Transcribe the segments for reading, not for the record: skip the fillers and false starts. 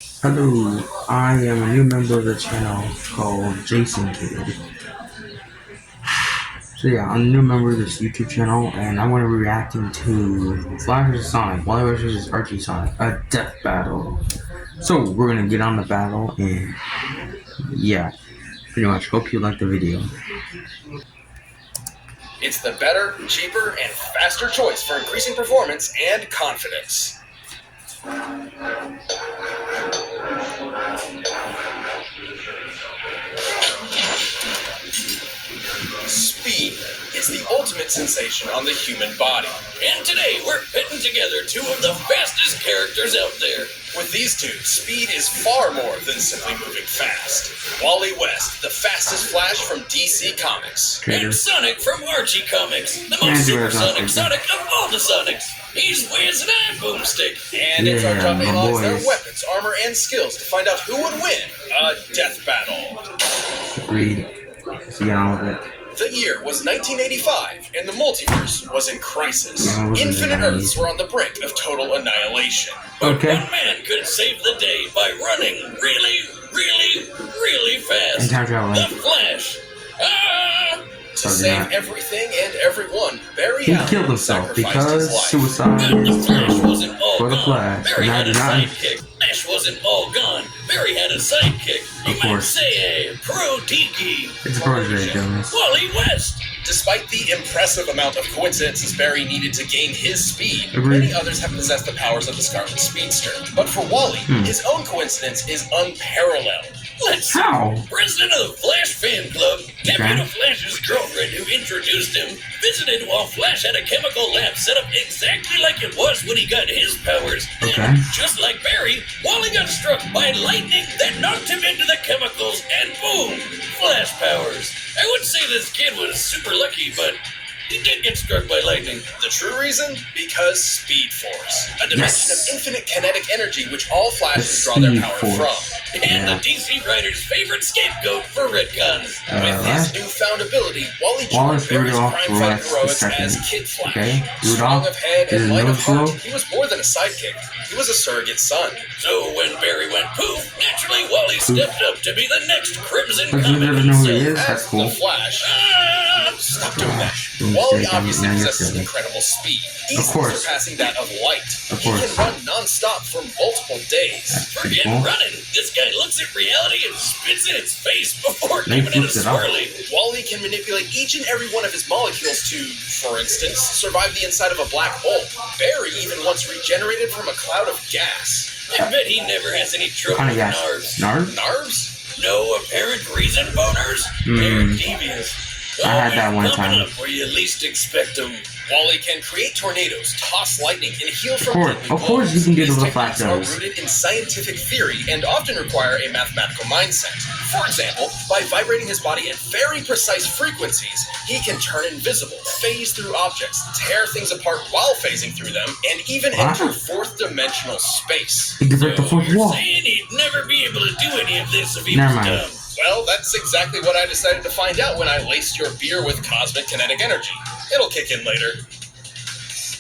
Hello, I am a new member of the channel called Jason Kid. So yeah, I'm a new member of this YouTube channel, and I'm going to be reacting to Flash vs. Sonic, Wally vs. Archie Sonic, a death battle. So we're going to get on the battle, and yeah, pretty much. Hope you like the video. It's the better, cheaper, and faster choice for increasing performance and confidence. Speed is the ultimate sensation on the human body. And today we're pitting together two of the fastest characters out there. With these two, speed is far more than simply moving fast. Wally West, the fastest Flash from DC Comics. And Sonic from Archie Comics, the most supersonic Sonic of all the Sonics. He's Wiz and I'm Boomstick. And it's our job to analyze their weapons, armor, and skills to find out who would win a death battle. Agreed. Let's get on with it. The year was 1985, and the multiverse was in crisis. Infinite Earths were on the brink of total annihilation. But one man could save the day by running really fast. The Flash. To save everything and everyone, Barry Allen killed himself sacrificed his life. Suicide But the Flash wasn't all for the gone. Flash. Barry had a sidekick. Flash wasn't all gone. Barry had a sidekick. You might say a pro-tiki. It's a protege, Jonas. Wally West. Despite the impressive amount of coincidences Barry needed to gain his speed, Agreed. many others have possessed the powers of the Scarlet Speedster. But for Wally, his own coincidence is unparalleled. Let's see. President of the Flash fan club, Deputy Flash's girlfriend who introduced him, visited while Flash had a chemical lab set up exactly like it was when he got his powers. And just like Barry, Wally got struck by lightning that knocked him into the chemicals, and boom, Flash powers. I would say this kid was super lucky, but he did get struck by lightning. The true reason? Because Speed Force. A dimension of infinite kinetic energy which all Flashes draw their power from. And the DC writer's favorite scapegoat for retcons. With his newfound ability, Wally joined Barry's crime-fighting heroics as Kid Flash. Strong of head and light of heart, he was more than a sidekick. He was a surrogate son. So when Barry went poof, naturally Wally stepped up to be the next Crimson Comet himself as the Flash. Stop doing that. Wally obviously possesses incredible speed, easily surpassing that of light. He can run non-stop for multiple days. Forget running. This guy looks at reality and spits in its face before giving it a swirly. Wally can manipulate each and every one of his molecules to, for instance, survive the inside of a black hole. Barry even once regenerated from a cloud of gas. I bet he never has any trouble with NARVs. NARVs? No apparent reason, boners? They're devious. I had that one time. Up where you least expect them. Wally can create tornadoes, toss lightning, and heal from Of course you can do the Flash does. Are rooted in scientific theory and often require a mathematical mindset. For example, by vibrating his body at very precise frequencies, he can turn invisible, phase through objects, tear things apart while phasing through them, and even enter fourth-dimensional space. He can break the fourth wall. Saying he'd never be able to do any of this if he was dumb. Well, that's exactly what I decided to find out when I laced your beer with cosmic kinetic energy. It'll kick in later.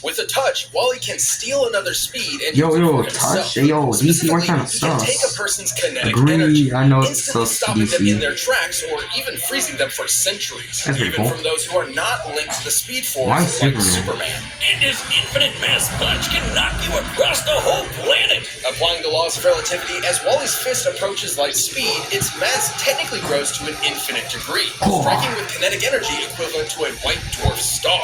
With a touch, Wally can steal another speed and touch? DC, what kind of stuff? Take a person's kinetic energy, I know instantly stopping them in their tracks or even freezing them for centuries. Even from those who are not linked to the Speed Force, like Superman. And his infinite mass punch can knock you across the whole planet. Applying the laws of relativity, as Wally's fist approaches light speed, its mass technically grows to an infinite degree, striking with kinetic energy equivalent to a white dwarf star,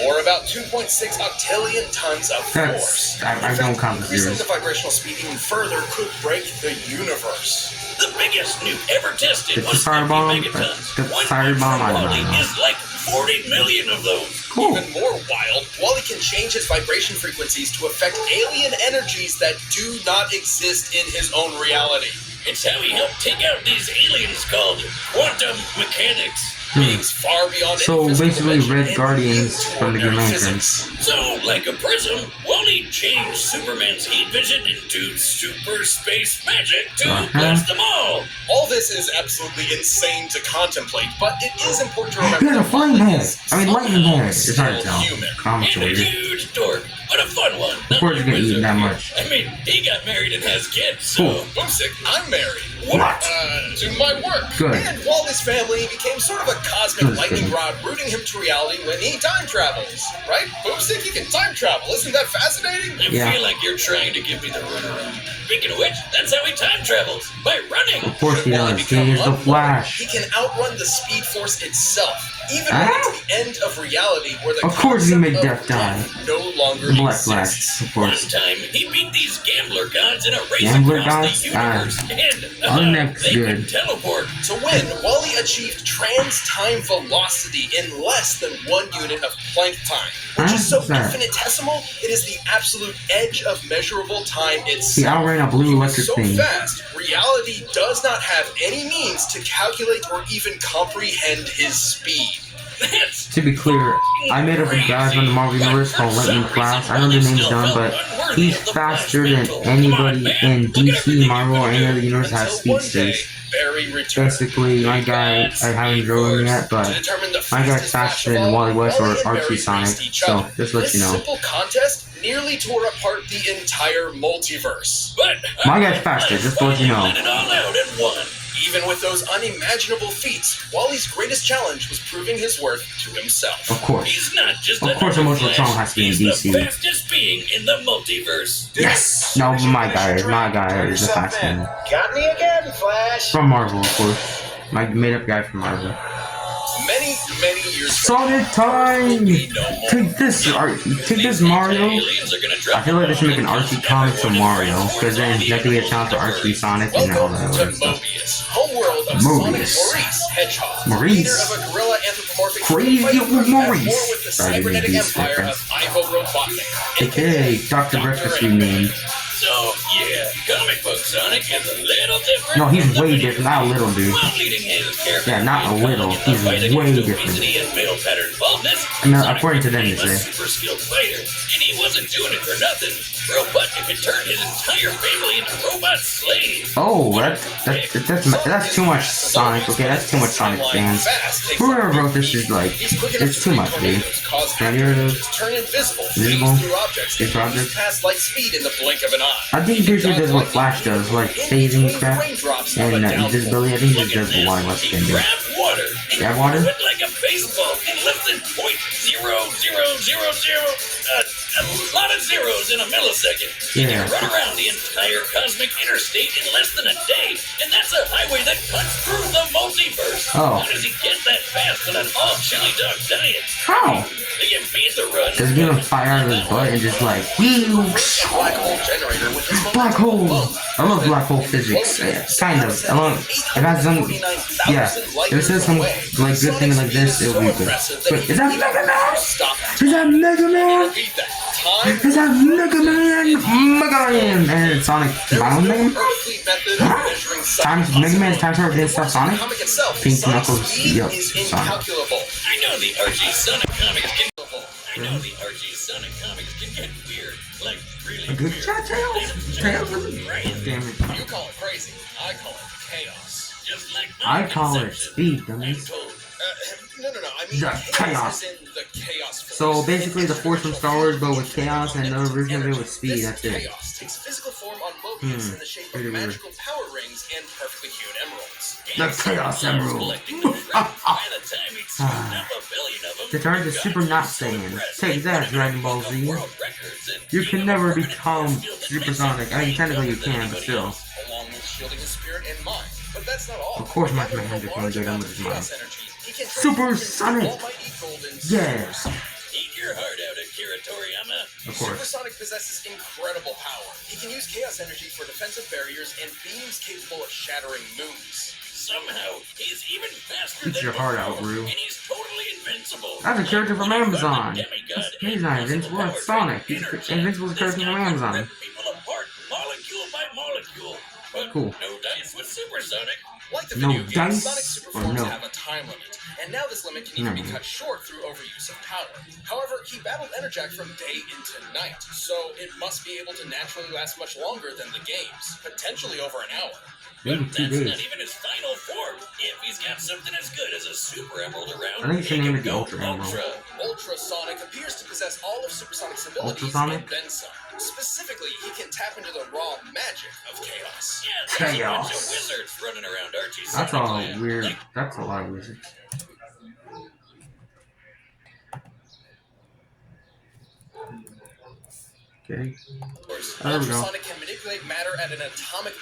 or about 2.6 octillion tons of force. I don't count Increasing the vibrational speed even further could break the universe. The biggest nuke ever tested was 50 megatons. One from Wally is like 40 million of those. Even more wild, Wally can change his vibration frequencies to affect alien energies that do not exist in his own reality. It's how he helped take out these aliens called quantum mechanics. Beings far beyond basically Red Guardians from the Green Lantern. So, like a prism, Wally changed Superman's heat vision into super space magic to blast them all. All this is absolutely insane to contemplate, but it is important to remember he has a flame head. I mean, lightning head. It's hard to tell. And a huge huge dork, but a fun one. Of course, you're gonna eat that much. I mean, he got married and has kids, so. Cool. Boomstick, I'm married. What? To my work. Good. And Wally's family became sort of a cosmic Good. lightning rod rooting him to reality when he time travels. Right? Boomstick, you can time travel. Isn't that fascinating? I feel like you're trying to give me the runaround. Speaking of which, that's how he time travels. By running. Of course he does. He is the Flash. He can outrun the Speed Force itself. Even when it's the end of reality where the Of course he made concept Death of die. no longer Black exists. Flash, of course. One time, he beat these gambler gods in a race Gambler across gods? the universe. And Our next they good. could teleport. To win, Wally achieved trans-time velocity in less than 1 unit of Planck time, which is so infinitesimal, it is the absolute edge of measurable time itself. He outran a blue electric So thing. fast, reality does not have any means to calculate or even comprehend his speed. To be clear, I made up a guy from the Marvel Universe called Lightning Flash. I know the name's done, but he's faster than anybody in DC, Marvel, or any other universe that has speedsters. Basically, my guy, I haven't drawn him yet, but my guy's faster than Wally West or Archie Sonic, so just let you know. This simple contest nearly tore apart the entire multiverse. But My guy's faster, just to let you know. let it all out and won. Even with those unimaginable feats, Wally's greatest challenge was proving his worth to himself. Of course. He's not just Of course, Emotional Song has to be in DC. the fastest being in the multiverse. Yes! No, my guy is the fastest one. Got me again, Flash. From Marvel, of course. My made up guy from Marvel. Many years Sonic time! Take this, Mario. I feel like they should make an Archie comic for Mario, because then that could be a challenge for Archie, Sonic, and all that other stuff. Mobius, homeworld of Sonic Maurice Hedgehog, Maurice. leader of a gorilla anthropomorphic Crazy fighting old group at Maurice. war with the Sorry, cybernetic these empire reference. of Ivo Robotnik, Okay, Dr. Breakfast renamed. So, yeah, comic book Sonic is a little different. No, he's from the way video different, not a little, dude. While leading his character Yeah, not a little, in the he's fight way against different. obesity and male pattern baldness, No, Sonic according to them, became they a say. super skilled fighter, and he wasn't doing it for nothing. Robotnik had turned his entire family into robot slaves. Oh, that's too much Sonic. Okay, that's too much Sonic fans. Whoever wrote this is like, it's too much, dude. Now you're turn invisible, Invisible? through objects, Through and objects? pass light speed in the blink of an eye. I think he usually does what Flash does, like phasing crap and invisibility. I think he just does what Wally West can do. Grab water. Grab water? Went like a baseball in less than a lot of zeros in a millisecond. You Yeah. can run around the entire cosmic interstate in less than a day, and that's a highway that cuts through the multiverse. Oh. How does he get that fast on an all chili dog diet? How? You beat the run. Does he give him fire out of his butt and just like, Black hole generator with this black hole? I love black hole physics. Kind of. I love. If it has some, yeah. If it says some like good thing like this, it'll be good. But is that Mega Man? Is that Mega Man? Is that Mega Man? Mega Man! And Sonic battle name? Huh? Mega Man's time travel against Sonic? Pink Knuckles, yup, Sonic. I know the Archie Sonic comics can. I know the Archie Sonic comics can get weird, like really Good weird. shot, Tails? Tails is Crazy. damn it. You call it crazy. I call it chaos. Just like I call it speed, dummies. No. I mean, The chaos. is in the chaos force. So basically the Force from Star Wars, but with chaos, and another version of it with speed, that's it. Chaos takes physical form on Mobius in the shape of magical power rings and perfectly hewn emeralds. The Chaos Emerald. They turned to Super Not Saiyan. Take that, Dragon Ball Z. You can never become Super Sonic. I mean, technically you can, but still. Along with shielding his spirit and mind. But that's not all. Of course my commander can do that with his mind. Super Sonic! Yes! Eat your heart out, Akira Toriyama. Of course. Supersonic possesses incredible power. He can use chaos energy for defensive barriers and beams capable of shattering moons. Somehow, he's even faster Eat than your heart out, Goku, Rue. and he's totally invincible. That's a character from Amazon. He's not invincible, it's Sonic. He's invincible character from Amazon. People apart molecule by molecule. But Cool. no dice with Supersonic. Like the No video game, dice Sonic super or forms no? have a time limit, and now this limit can even be cut short through overuse of power. However, he battled Enerjack from day into night, so it must be able to naturally last much longer than the games, potentially over an hour. Maybe But 2 that's days. not even his final form. If he's got something as good as a Super Emerald around, I think you should he name can it the go Ultra Emerald. Ultrasonic appears to possess all of Supersonic's abilities Ultrasonic? and then some. Specifically, he can tap into the raw magic of chaos. Yeah, there's a Chaos. bunch of wizards running around Archie's That's Sonic all Land. weird. Like, That's a lot of wizards. Okay. of course, There we go. Ultrasonic can manipulate matter at an atomic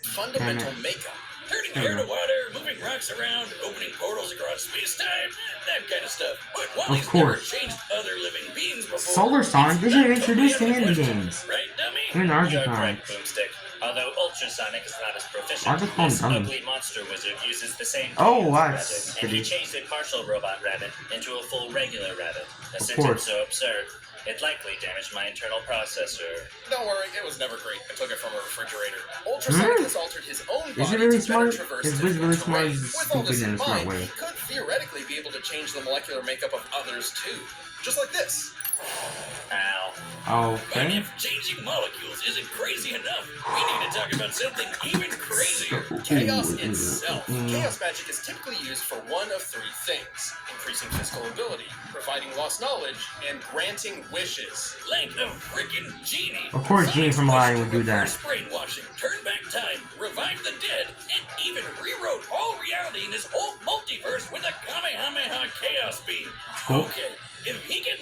fundamental makeup. Turning There we air to go. water, moving rocks around, opening portals across space-time, that kind of stuff. But Wally's Of never course. changed other living beings before. Solar Sonic? They should have introduced him in the Question, games. Right, dummy? In You're Archie correct, comics. Boomstick. Although Ultrasonic is not as proficient, Why'd they call him this dummy? ugly monster wizard uses the same Oh, chaos that's rabbit, and he goody. changed a partial robot rabbit into a full regular rabbit. A Of sentence course. so absurd, it likely damaged my internal processor. Don't worry, it was never great. I took it from a refrigerator. Ultrasonic has altered his own body Is he really to better smart? traverse Is difficult Wiz really smart? terrain. He's With all this stupid in in a smart mind, way. he could theoretically be able to change the molecular makeup of others too. Just like this. Ow. But Okay. if changing molecules isn't crazy enough, we need to talk about something even crazier. Chaos itself. Chaos magic is typically used for one of three things: increasing physical ability, providing lost knowledge, and granting wishes. Like a freaking genie. Of course, Genie from Aladdin would do that. Reverse brainwashing, turn back time, revive the dead, and even rewrote all reality in his whole multiverse with a Kamehameha Chaos Beam. Cool. Okay. If he can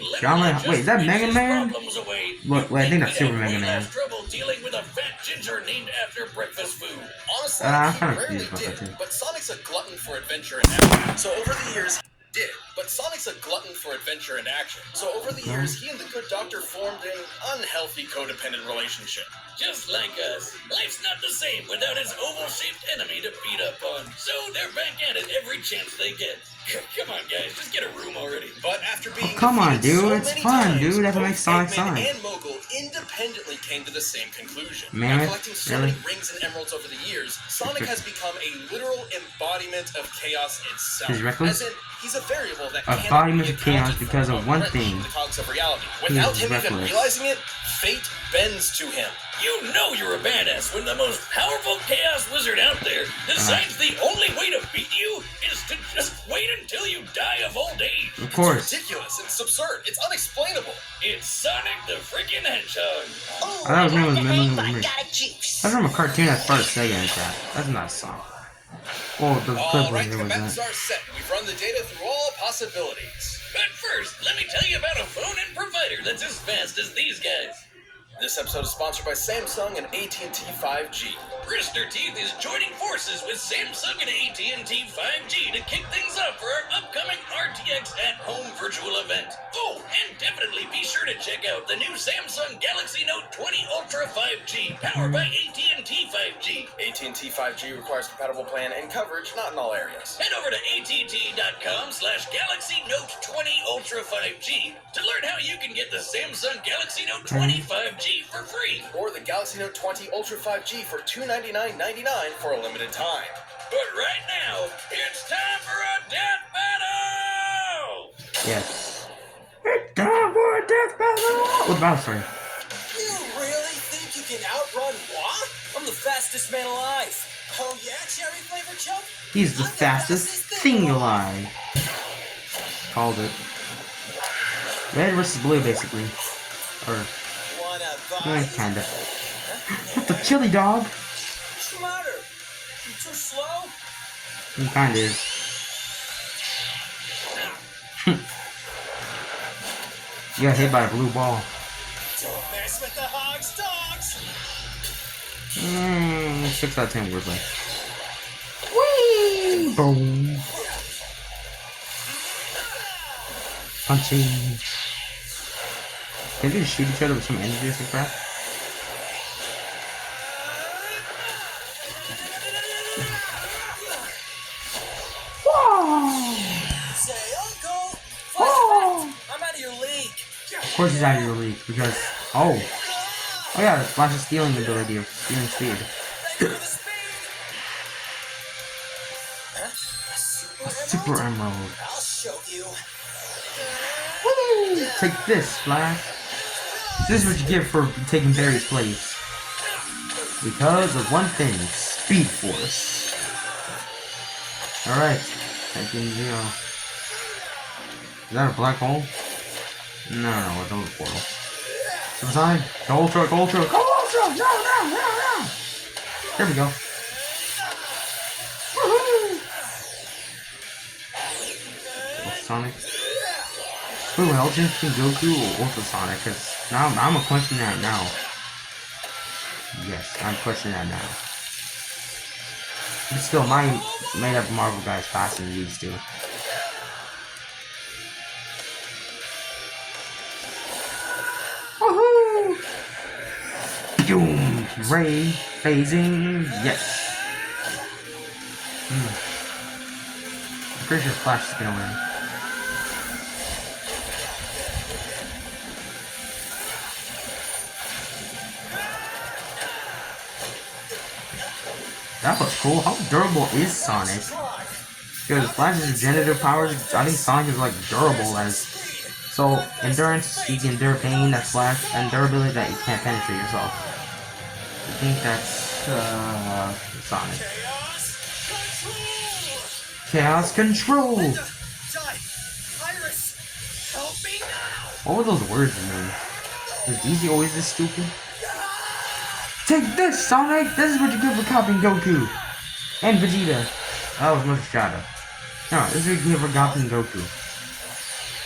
Wait, is that Mega Man? Away, Look, wait, I think that's we'd Super have Mega way Man. less trouble dealing with a fat ginger named after breakfast food. Honestly, I'm he kinda rarely confused about that did, too. but Sonic's a glutton for adventure and action. So over the years, he did. But Sonic's a glutton for adventure and action. So over the years, he and the Good Doctor formed an unhealthy codependent relationship. Just like us. Life's not the same without his oval-shaped enemy to beat up on. So they're back at it every chance they get. Come on, guys, just get a room already. But after being come on, defeated dude, so it's many fun, times, dude. That's what both makes Sonic Eggman Sonic. and Mogul independently came to the same conclusion. Man, By collecting so really? many rings and emeralds over the years, Sonic has become a literal embodiment of chaos itself. He's reckless? As in, he's a variable that Embodiment cannot of be chaos accounted because for of one directly thing. in the cogs of reality. Without him even reckless. realizing it, fate bends to him. You know you're a badass when the most powerful chaos wizard out there decides the only way to beat you is to just wait until you die of old age. Of course. It's ridiculous. It's absurd. It's unexplainable. It's Sonic the freaking Hedgehog. I thought his name was Minion. I got a juice. That's from a cartoon that's part of Sega and crap. That's not a song. Oh, the clip All was right, there the was combatants that. are set. We've run the data through all possibilities. But first, let me tell you about a phone and provider that's as fast as these guys. This episode is sponsored by Samsung and AT&T 5G. Rooster Teeth is joining forces with Samsung and AT&T 5G to kick things off for our upcoming RTX at-home virtual event. Oh, and definitely be sure to check out the new Samsung Galaxy Note 20 Ultra 5G, powered by AT&T 5G. AT&T 5G requires compatible plan and coverage, not in all areas. Head over to att.com/Galaxy Note 20 Ultra 5G to learn how you can get the Samsung Galaxy Note 20 5G for free, or the Galaxy Note 20 Ultra 5G for $299.99 for a limited time. But right now, it's time for a death battle! Yes. It's time for a death battle! What battle story? You really think you can outrun Wah? I'm the fastest man alive. Oh yeah, cherry flavored chunk? He's the fastest thing alive. Called it. Red versus blue, basically. Or, kinda. What the chili dog? What's the matter? You too slow? He kinda is. You got hit by a blue ball. Don't mess with the Hogs dogs! 6 out of 10 wordplay. Whee! Boom. Punching. Can they just shoot each other with some energy or some crap? Whoa! Say, Uncle! Whoa! I'm out of your league! Of course he's out of your league because oh yeah, Flash's stealing ability of stealing speed. A Super Emerald. I'll show you. Woo! Take this, Flash. This is what you get for taking Barry's place. Because of one thing, Speed Force. Alright, Tekken Zero. Is that a black hole? No, it's a portal. Supersonic, go Ultra, go Ultra, go Ultra! No! There we go. Woohoo! Sonic. Wait, will Ultra King Goku or Ultrasonic? Because now I'm gonna question that now. Yes, I'm questioning that now. But still, my made up Marvel guys faster than these two. Woohoo! Boom! Ray phasing. Yes. I'm pretty sure Flash is gonna win. That was cool. How durable is Sonic? Because Flash's regenerative powers, I think Sonic is like durable as. So, endurance, you can endure pain, that's Flash, and durability that you can't penetrate yourself. I think that's, Sonic. Chaos Control! What were those words mean? Was DZ always this stupid? Take this, Sonic! This is what you get for copying Goku! And Vegeta. That was much shadow. No, this is what you get for copying Goku.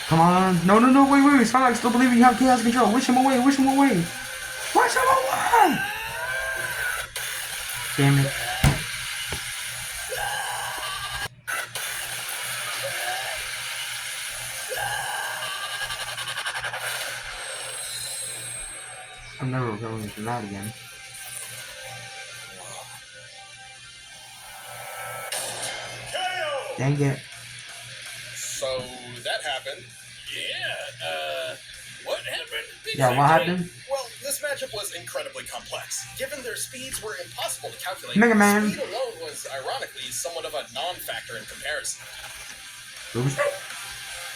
Come on. No, wait. Sonic, still believe you have Chaos Control. Wish him away. Wish him away! Damn it. I'm never going into that again. Dang it. So that happened. Yeah, what happened? Yeah, what happened? Well, this matchup was incredibly complex. Given their speeds were impossible to calculate, Mega Man. Speed alone was, ironically, somewhat of a non-factor in comparison. Oops.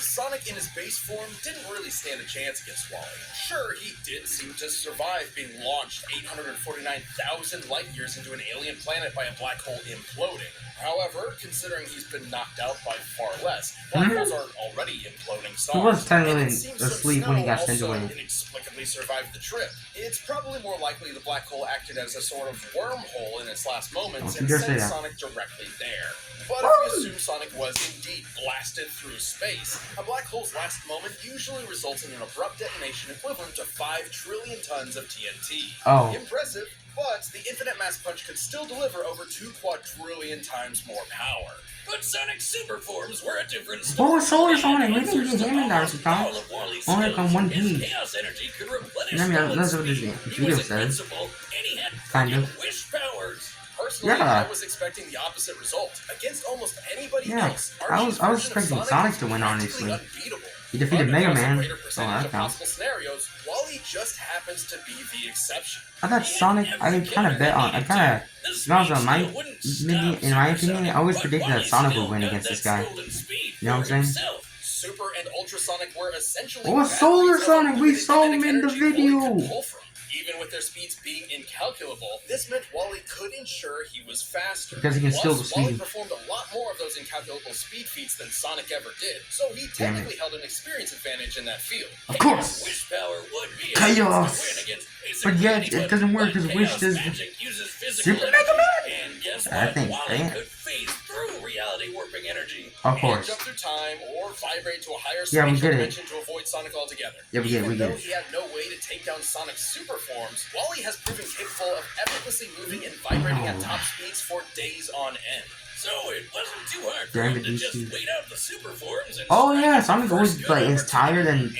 Sonic in his base form didn't really stand a chance against Wally. Sure, he did seem to survive being launched 849,000 light years into an alien planet by a black hole imploding. However, considering he's been knocked out by far less, black holes are already imploding stars. He was technically asleep when he got sent away. Inexplicably survived the trip. It's probably more likely the black hole acted as a sort of wormhole in its last moments and sent Sonic directly there. But if we assume Sonic was indeed blasted through space, a black hole's last moment usually results in an abrupt detonation equivalent to 5 trillion tons of TNT. Oh. Impressive, but the infinite mass punch could still deliver over 2 quadrillion times more power. But Sonic's super forms were a different story. What was Solar Sonic? We didn't get him in there sometimes. Only like on one team. Chaos energy could replenish That's what this video says. Kind of. Wish powers. Personally, I was expecting the opposite result. Against almost anybody else, I was expecting Sonic to win, honestly. He defeated Mega Man. Oh, that counts. Scenarios, Wally just happens to be the exception. I thought Sonic, I kind of bet on, in my opinion, I always predicted that Sonic would win against this guy. You know what I'm saying? Super and Ultrasonic were essentially... Oh, Solar Sonic! We saw him in the video! Even with their speeds being incalculable, this meant Wally could ensure he was faster. Because he can still go Wally speed. performed a lot more of those incalculable speed feats than Sonic ever did, so he technically held an experience advantage in that field. Of course! Wish power would be Chaos! But yet, it doesn't work because Wish does Super Mega Man! And guess what? I think, Wally could phase through reality warping energy. Of course. Jump through time or vibrate to a higher Yeah, we spatial get it. dimension to avoid Sonic altogether. Yeah, we get it. Even though he had no way to take down Sonic's super forms, Wally has proven capable of effortlessly moving and vibrating at top speeds for days on end. So it wasn't too hard for him to just wait out the super forms and Sonic always like is tired and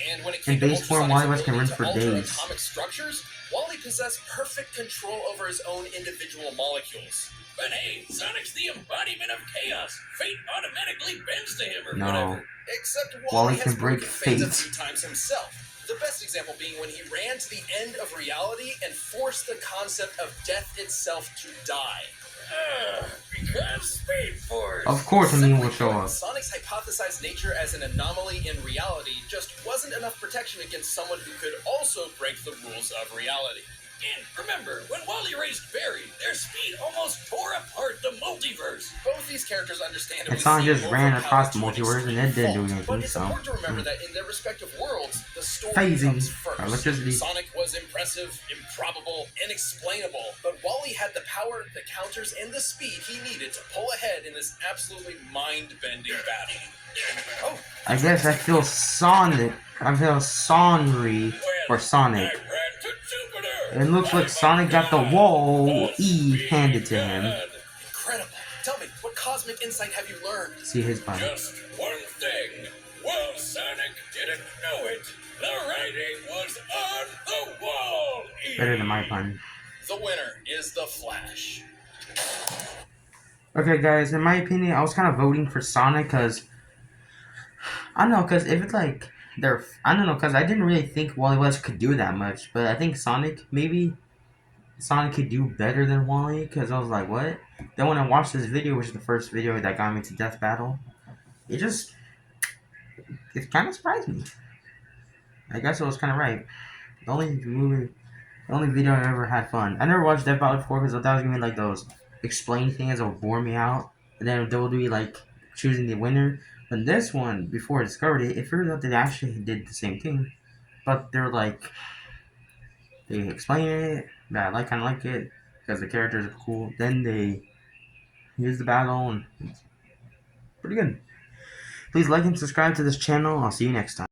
in base form Wally West can run for days. Atomic structures, Wally possessed perfect control over his own individual molecules. But hey, Sonic's the embodiment of chaos. Fate automatically bends to him or whatever. Except Wally can has break broken fate a fate. few times himself. The best example being when he ran to the end of reality and forced the concept of death itself to die. Because Speed Force. Of course, a meme will show up. Sonic's hypothesized nature as an anomaly in reality just wasn't enough protection against someone who could also break the rules of reality. And remember, when Wally raced Barry, their speed almost tore apart the multiverse. Both these characters understand And Sonic just ran across the multiverse and it didn't do anything, but it's so. important to remember that in their respective worlds, the story Phasing. comes first. Electricity. Sonic was impressive, improbable, inexplainable, but Wally had the power, the counters, and the speed he needed to pull ahead in this absolutely mind-bending battle. Oh, I guess I feel Sonic. I feel Sonry for Sonic. I ran to Jupiter. It looks like Sonic got the wall E handed to him. Incredible. Tell me, what cosmic insight have you learned? See his body. Just one thing. Well, Sonic didn't know it. The writing was on the wall. Better than my pun. The winner is the Flash. Okay, guys, in my opinion, I was kind of voting for Sonic because I don't know, because if it's like I don't know, because I didn't really think Wally West could do that much, but I think Sonic could do better than Wally, because I was like, what? Then when I watched this video, which is the first video that got me to Death Battle, it kind of surprised me. I guess I was kind of right. The only video I ever had fun. I never watched Death Battle before because I thought it was gonna be like those explain things that would bore me out, and then there would be like choosing the winner. But this one, before I discovered it, it figured out that they actually did the same thing, but they're like they explain it. That I kind of like it because the characters are cool. Then they use the battle, and it's pretty good. Please like and subscribe to this channel. I'll see you next time.